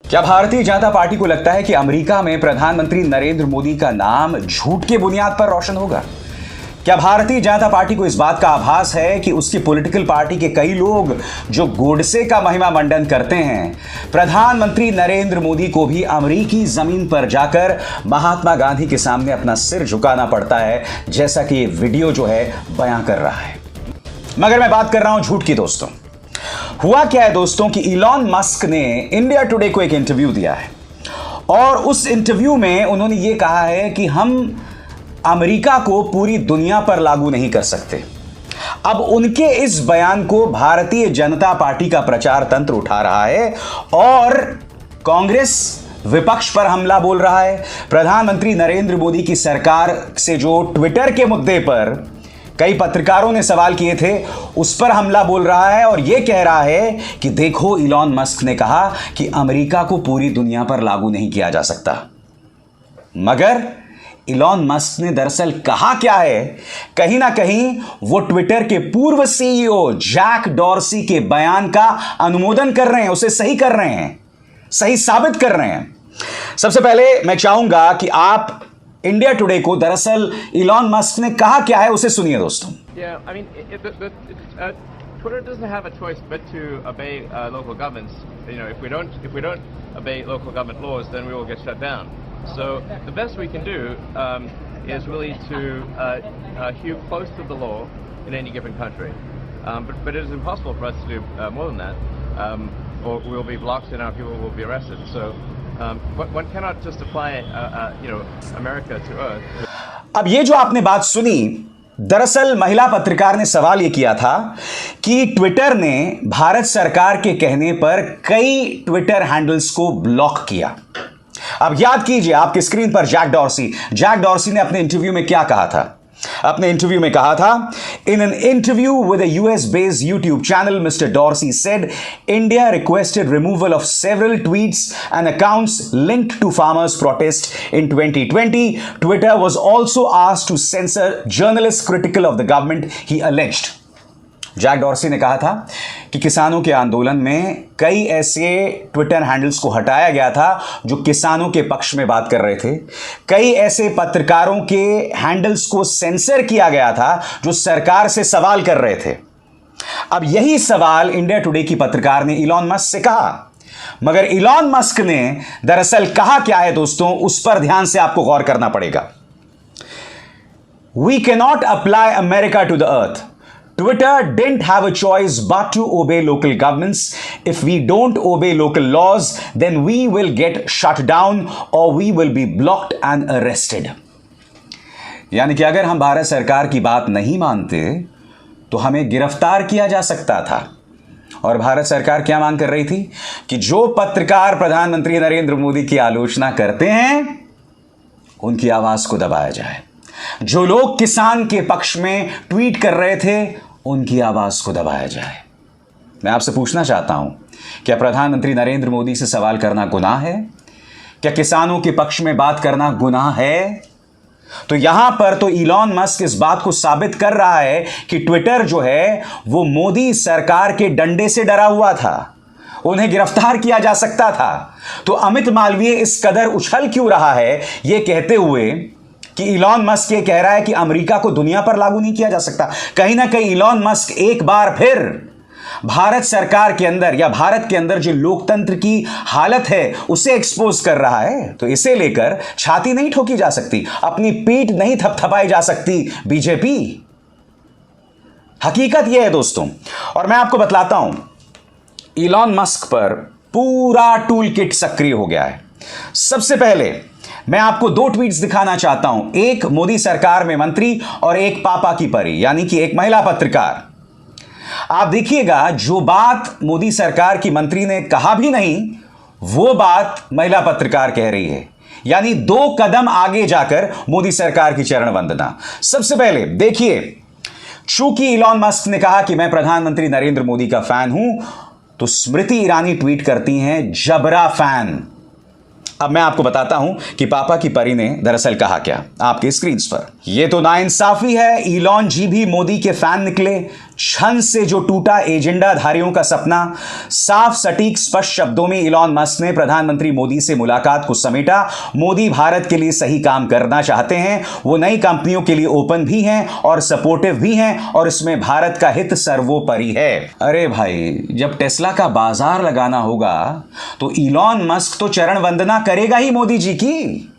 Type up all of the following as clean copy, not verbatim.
क्या भारतीय जनता पार्टी को लगता है कि अमेरिका में प्रधानमंत्री नरेंद्र मोदी का नाम झूठ के बुनियाद पर रोशन होगा? क्या भारतीय जनता पार्टी को इस बात का आभास है कि उसकी पॉलिटिकल पार्टी के कई लोग जो गोडसे का महिमा मंडन करते हैं, प्रधानमंत्री नरेंद्र मोदी को भी अमेरिकी जमीन पर जाकर महात्मा गांधी के सामने अपना सिर झुकाना पड़ता है, जैसा कि ये वीडियो जो है बयां कर रहा है। मगर मैं बात कर रहा हूं झूठ की दोस्तों। हुआ क्या है दोस्तों कि इलॉन मस्क ने इंडिया टुडे को एक इंटरव्यू दिया है और उस इंटरव्यू में उन्होंने ये कहा है कि हम अमेरिका को पूरी दुनिया पर लागू नहीं कर सकते। अब उनके इस बयान को भारतीय जनता पार्टी का प्रचार तंत्र उठा रहा है और कांग्रेस विपक्ष पर हमला बोल रहा है। प्रधानमंत्री नरेंद्र मोदी की सरकार से जो ट्विटर के मुद्दे पर कई पत्रकारों ने सवाल किए थे, उस पर हमला बोल रहा है और यह कह रहा है कि देखो, इलॉन मस्क ने कहा कि अमेरिका को पूरी दुनिया पर लागू नहीं किया जा सकता। मगर इलॉन मस्क ने दरअसल कहा क्या है? कहीं ना कहीं वो ट्विटर के पूर्व सीईओ जैक डॉर्सी के बयान का अनुमोदन कर रहे हैं, उसे सही कर रहे हैं, सही साबित कर रहे हैं। सबसे पहले मैं चाहूंगा कि आप इंडिया टुडे को दरअसल इलॉन मस्क ने कहा क्या है उसे सुनिए दोस्तों। Yeah, I mean, Twitter doesn't have a choice but to obey local governments. You know, if we don't obey local government laws, then we will get shut down. So the best we can do is really to hew close to the law in any given country. But it is impossible for us to do more than that, or we will be blocked and our people will be arrested. So one cannot just apply, America to Earth. अब ये जो आपने बात सुनी, दरअसल महिला पत्रकार ने सवाल ये किया था कि ट्विटर ने भारत सरकार के कहने पर कई ट्विटर हैंडल्स को ब्लॉक किया। अब याद कीजिए आपकी स्क्रीन पर जैक डॉर्सी ने अपने इंटरव्यू में क्या कहा था। अपने इंटरव्यू में कहा था, in an interview with a US based YouTube channel, mister Dorsey said India requested removal of several tweets and accounts linked to farmers protest in 2020. Twitter was also asked to censor journalist critical of the government, he alleged. Jack Dorsey ने कहा था कि किसानों के आंदोलन में कई ऐसे ट्विटर हैंडल्स को हटाया गया था जो किसानों के पक्ष में बात कर रहे थे। कई ऐसे पत्रकारों के हैंडल्स को सेंसर किया गया था जो सरकार से सवाल कर रहे थे। अब यही सवाल इंडिया टुडे की पत्रकार ने इलॉन मस्क से कहा, मगर इलॉन मस्क ने दरअसल कहा क्या है दोस्तों, उस पर ध्यान से आपको गौर करना पड़ेगा। We can not apply America to the earth. Twitter didn't have a choice but to obey local governments. If we don't obey local laws, then we will get shut down or we will be blocked and arrested. यानी कि अगर हम भारत सरकार की बात नहीं मानते तो हमें गिरफ्तार किया जा सकता था। और भारत सरकार क्या मांग कर रही थी कि जो पत्रकार प्रधानमंत्री नरेंद्र मोदी की आलोचना करते हैं उनकी आवाज को दबाया जाए। जो लोग किसान के पक्ष में ट्वीट कर रहे थे उनकी आवाज को दबाया जाए। मैं आपसे पूछना चाहता हूं, क्या प्रधानमंत्री नरेंद्र मोदी से सवाल करना गुनाह है? क्या किसानों के पक्ष में बात करना गुनाह है? तो यहां पर तो इलॉन मस्क इस बात को साबित कर रहा है कि ट्विटर जो है वो मोदी सरकार के डंडे से डरा हुआ था, उन्हें गिरफ्तार किया जा सकता था। तो अमित मालवीय इस कदर उछल क्यों रहा है ये कहते हुए कि इलॉन मस्क ये कह रहा है कि अमेरिका को दुनिया पर लागू नहीं किया जा सकता? कहीं ना कहीं इलॉन मस्क एक बार फिर भारत सरकार के अंदर या भारत के अंदर जो लोकतंत्र की हालत है उसे एक्सपोज कर रहा है। तो इसे लेकर छाती नहीं ठोकी जा सकती, अपनी पीठ नहीं थपथपाई जा सकती बीजेपी। हकीकत यह है दोस्तों, और मैं आपको बतलाता हूं, इलॉन मस्क पर पूरा टूल किट सक्रिय हो गया है। सबसे पहले मैं आपको दो ट्वीट्स दिखाना चाहता हूं, एक मोदी सरकार में मंत्री और एक पापा की परी, यानी कि एक महिला पत्रकार। आप देखिएगा, जो बात मोदी सरकार की मंत्री ने कहा भी नहीं वो बात महिला पत्रकार कह रही है, यानी 2 कदम आगे जाकर मोदी सरकार की चरण वंदना। सबसे पहले देखिए, चूंकि इलॉन मस्क ने कहा कि मैं प्रधानमंत्री नरेंद्र मोदी का फैन हूं, तो स्मृति ईरानी ट्वीट करती हैं जबरा फैन। अब मैं आपको बताता हूं कि पापा की परी ने दरअसल कहा क्या, आपके स्क्रीन पर। ये तो नाइंसाफी है, इलॉन जी भी मोदी के फैन निकले, क्षण से जो टूटा एजेंडाधारियों का सपना, साफ सटीक स्पष्ट शब्दों में इलॉन मस्क ने प्रधानमंत्री मोदी से मुलाकात को समेटा। मोदी भारत के लिए सही काम करना चाहते हैं, वो नई कंपनियों के लिए ओपन भी हैं और सपोर्टिव भी हैं और इसमें भारत का हित सर्वोपरि है। अरे भाई, जब टेस्ला का बाजार लगाना होगा तो इलॉन मस्क तो चरण वंदना करेगा ही मोदी जी की,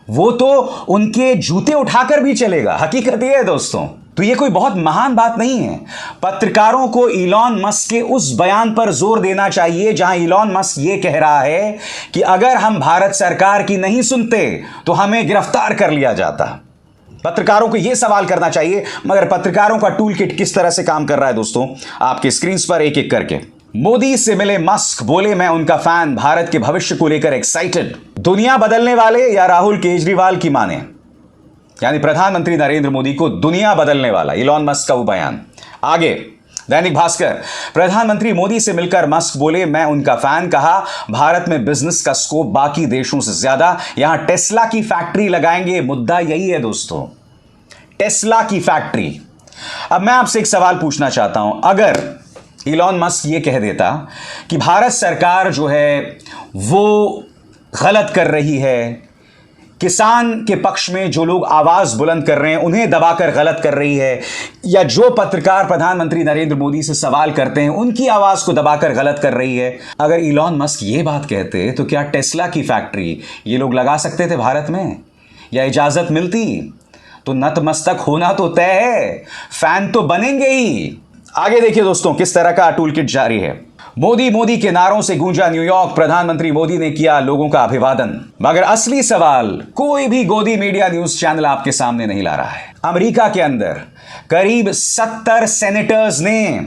वो तो उनके जूते उठाकर भी चलेगा। हकीकत यह है दोस्तों, तो यह कोई बहुत महान बात नहीं है। पत्रकारों को इलॉन मस्क के उस बयान पर जोर देना चाहिए जहां इलॉन मस्क यह कह रहा है कि अगर हम भारत सरकार की नहीं सुनते तो हमें गिरफ्तार कर लिया जाता। पत्रकारों को यह सवाल करना चाहिए, मगर पत्रकारों का टूल किट किस तरह से काम कर रहा है दोस्तों, आपके स्क्रीन पर एक एक करके। मोदी से मिले मस्क, बोले मैं उनका फैन, भारत के भविष्य को लेकर एक्साइटेड। दुनिया बदलने वाले या राहुल केजरीवाल की माने, यानी प्रधानमंत्री नरेंद्र मोदी को दुनिया बदलने वाला इलॉन मस्क का वो बयान। आगे दैनिक भास्कर, प्रधानमंत्री मोदी से मिलकर मस्क बोले मैं उनका फैन, कहा भारत में बिजनेस का स्कोप बाकी देशों से ज्यादा, यहां टेस्ला की फैक्ट्री लगाएंगे। मुद्दा यही है दोस्तों, टेस्ला की फैक्ट्री। अब मैं आपसे एक सवाल पूछना चाहता हूं, अगर इलॉन मस्क ये कह देता कि भारत सरकार जो है वो गलत कर रही है, किसान के पक्ष में जो लोग आवाज बुलंद कर रहे हैं उन्हें दबाकर गलत कर रही है, या जो पत्रकार प्रधानमंत्री नरेंद्र मोदी से सवाल करते हैं उनकी आवाज को दबाकर गलत कर रही है, अगर इलॉन मस्क ये बात कहते तो क्या टेस्ला की फैक्ट्री ये लोग लगा सकते थे भारत में, या इजाजत मिलती? तो नतमस्तक होना तो तय है, फैन तो बनेंगे ही। आगे देखिए दोस्तों किस तरह का टूल किट जारी है। मोदी मोदी के नारों से गूंजा न्यूयॉर्क, प्रधानमंत्री मोदी ने किया लोगों का अभिवादन। मगर असली सवाल कोई भी गोदी मीडिया न्यूज चैनल आपके सामने नहीं ला रहा है। अमेरिका के अंदर करीब 70 सेनेटर्स ने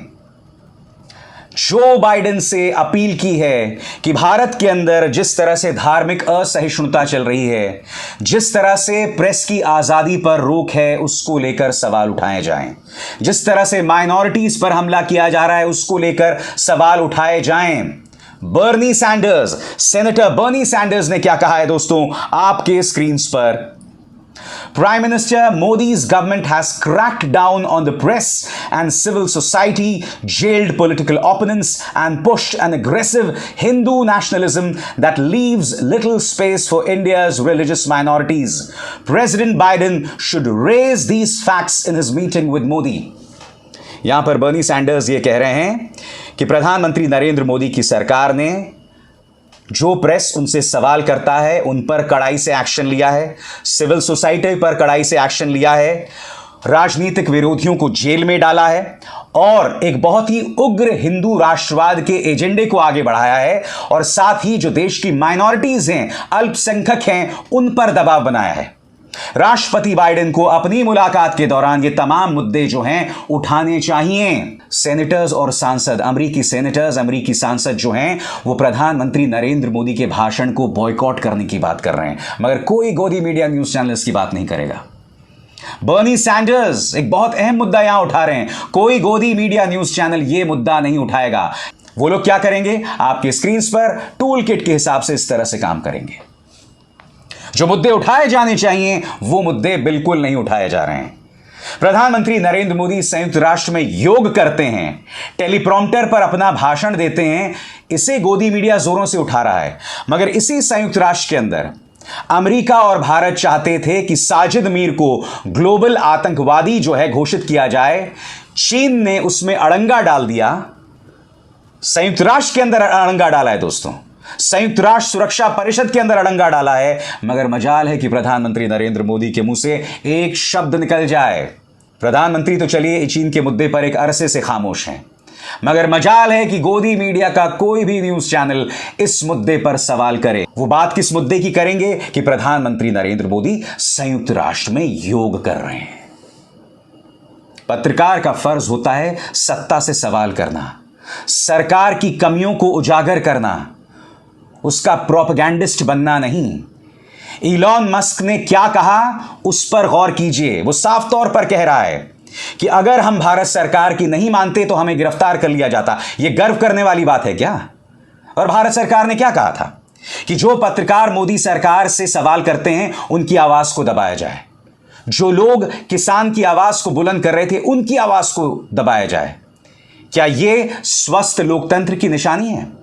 जो बाइडेन से अपील की है कि भारत के अंदर जिस तरह से धार्मिक असहिष्णुता चल रही है, जिस तरह से प्रेस की आजादी पर रोक है, उसको लेकर सवाल उठाए जाएं, जिस तरह से माइनॉरिटीज पर हमला किया जा रहा है उसको लेकर सवाल उठाए जाएं। Bernie Sanders, senator Bernie Sanders ने क्या कहा है दोस्तों, आपके स्क्रीन पर। Prime Minister Modi's government has cracked down on the press and civil society, jailed political opponents, and pushed an aggressive Hindu nationalism that leaves little space for India's religious minorities. President Biden should raise these facts in his meeting with Modi. यहां पर Bernie Sanders ये कह रहे हैं कि प्रधानमंत्री नरेंद्र मोदी की सरकार ने जो प्रेस उनसे सवाल करता है उन पर कड़ाई से एक्शन लिया है, सिविल सोसाइटी पर कड़ाई से एक्शन लिया है, राजनीतिक विरोधियों को जेल में डाला है और एक बहुत ही उग्र हिंदू राष्ट्रवाद के एजेंडे को आगे बढ़ाया है, और साथ ही जो देश की माइनॉरिटीज हैं, अल्पसंख्यक हैं, उन पर दबाव बनाया है। राष्ट्रपति बाइडेन को अपनी मुलाकात के दौरान ये तमाम मुद्दे जो हैं उठाने चाहिए। सेनेटर्स और सांसद, अमेरिकी सेनेटर्स, अमेरिकी सांसद जो हैं वो प्रधानमंत्री नरेंद्र मोदी के भाषण को बॉयकॉट करने की बात कर रहे हैं, मगर कोई गोदी मीडिया न्यूज चैनल इसकी बात नहीं करेगा। बर्नी सैंडर्स एक बहुत अहम मुद्दा यहां उठा रहे हैं, कोई गोदी मीडिया न्यूज चैनल यह मुद्दा नहीं उठाएगा। वो लोग क्या करेंगे, आपके स्क्रीन पर टूल किट के हिसाब से इस तरह से काम करेंगे। जो मुद्दे उठाए जाने चाहिए वो मुद्दे बिल्कुल नहीं उठाए जा रहे हैं। प्रधानमंत्री नरेंद्र मोदी संयुक्त राष्ट्र में योग करते हैं, टेलीप्रॉम्प्टर पर अपना भाषण देते हैं, इसे गोदी मीडिया जोरों से उठा रहा है। मगर इसी संयुक्त राष्ट्र के अंदर अमेरिका और भारत चाहते थे कि साजिद मीर को ग्लोबल आतंकवादी जो है घोषित किया जाए। चीन ने उसमें अड़ंगा डाल दिया, संयुक्त राष्ट्र के अंदर अड़ंगा डाला है दोस्तों, संयुक्त राष्ट्र सुरक्षा परिषद के अंदर अड़ंगा डाला है। मगर मजाल है कि प्रधानमंत्री नरेंद्र मोदी के मुंह से एक शब्द निकल जाए। प्रधानमंत्री तो चलिए चीन के मुद्दे पर एक अरसे से खामोश हैं, मगर मजाल है कि गोदी मीडिया का कोई भी न्यूज चैनल इस मुद्दे पर सवाल करे। वो बात किस मुद्दे की करेंगे कि प्रधानमंत्री नरेंद्र मोदी संयुक्त राष्ट्र में योग कर रहे हैं। पत्रकार का फर्ज होता है सत्ता से सवाल करना, सरकार की कमियों को उजागर करना, उसका प्रोपेगेंडिस्ट बनना नहीं। इलॉन मस्क ने क्या कहा उस पर गौर कीजिए। वो साफ तौर पर कह रहा है कि अगर हम भारत सरकार की नहीं मानते तो हमें गिरफ्तार कर लिया जाता। यह गर्व करने वाली बात है क्या? और भारत सरकार ने क्या कहा था कि जो पत्रकार मोदी सरकार से सवाल करते हैं उनकी आवाज को दबाया जाए। जो लोग किसान की आवाज को बुलंद कर रहे थे उनकी आवाज को दबाया जाए। क्या यह स्वस्थ लोकतंत्र की निशानी है?